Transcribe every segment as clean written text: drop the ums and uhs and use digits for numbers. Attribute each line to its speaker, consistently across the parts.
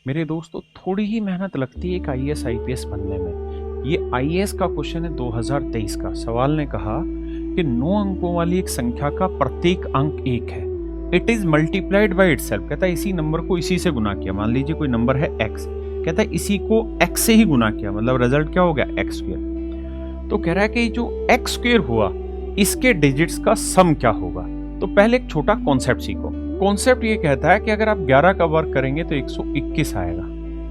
Speaker 1: मेरे दोस्तों थोड़ी ही मेहनत लगती है एक आईएएस आईपीएस बनने में। ये आईएएस का क्वेश्चन है 2023 का। सवाल ने कहा कि 9 अंकों वाली एक संख्या का प्रत्येक अंक 1 है। It is multiplied by itself. कहता है इसी नंबर को इसी से गुना किया। मान लीजिए कोई नंबर है x, कहता है इसी को x से ही गुना किया, मतलब रिजल्ट क्या हो गया x स्क्वायर। तो कह रहा है कि जो x स्क्वायर हुआ इसके डिजिट्स का सम क्या होगा। तो पहले एक छोटा कॉन्सेप्ट सीखो। कॉन्सेप्ट ये कहता है कि अगर आप 11 का वर्ग करेंगे तो 121 आएगा,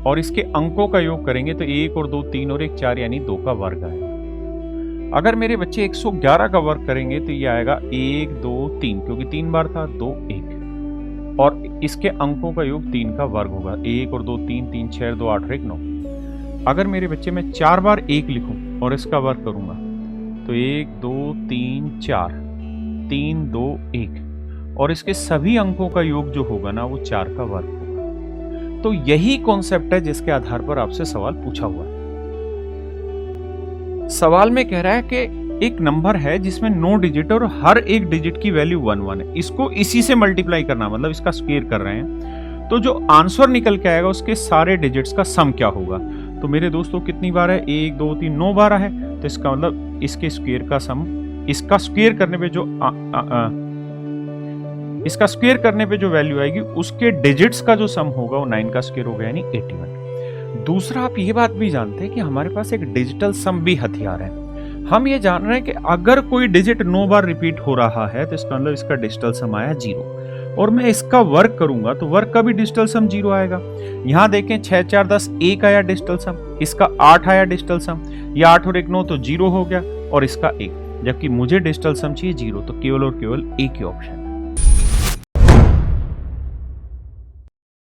Speaker 1: और इसके अंकों का योग करेंगे तो 1 और 2 3 और 1 4 यानी 2 का वर्ग आएगा। अगर मेरे बच्चे 111 का वर्ग करेंगे तो ये आएगा 1 2 3, क्योंकि 3 बार था 2 1, और इसके अंकों का योग 3 का वर्ग होगा। 1 और 2 3 3 6 2 8 और 1 9। अगर मेरे बच्चे मैं 4 बार 1 लिखूं और इसका वर्ग करूंगा तो 1 2 3 4 3 2 1, और इसके सभी अंकों का योग जो होगा ना वो 4 का वर्ग होगा। तो यही कॉन्सेप्ट है जिसके आधार पर आपसे सवाल पूछा हुआ है। सवाल में कह रहा है कि एक नंबर है जिसमें 9 डिजिट और हर एक डिजिट की वैल्यू 1 1 है। इसको इसी से मल्टीप्लाई करना, मतलब इसका स्क्वायर कर रहे हैं। तो जो आंसर निकल के आएगा उसके सारे डिजिट्स का सम क्या होगा। तो मेरे दोस्तों कितनी बार है, 1 2 3 9 बार है। तो इसका मतलब इसके स्क्वायर का सम, इसका स्क्वायर करने पे जो इसका स्क्वायर करने पे जो वैल्यू आएगी उसके डिजिट्स का जो सम होगा वो 9 का स्क्वायर होगा यानी 81। दूसरा, आप ये बात भी जानते हैं कि हमारे पास एक डिजिटल सम भी हथियार है। हम ये जान रहे हैं कि अगर कोई डिजिट 9 बार रिपीट हो रहा है तो इसका मतलब इसका डिजिटल सम आया 0, और मैं इसका वर्ग करूंगा तो वर्ग का भी डिजिटल सम 0 आएगा। यहां देखें 6 4 10 1 आया डिजिटल सम, इसका 8 आया डिजिटल सम, ये 8 और 1 9 तो 0 हो गया, और इसका 1। जबकि मुझे डिजिटल सम चाहिए 0, तो केवल और केवल एक ही ऑप्शन।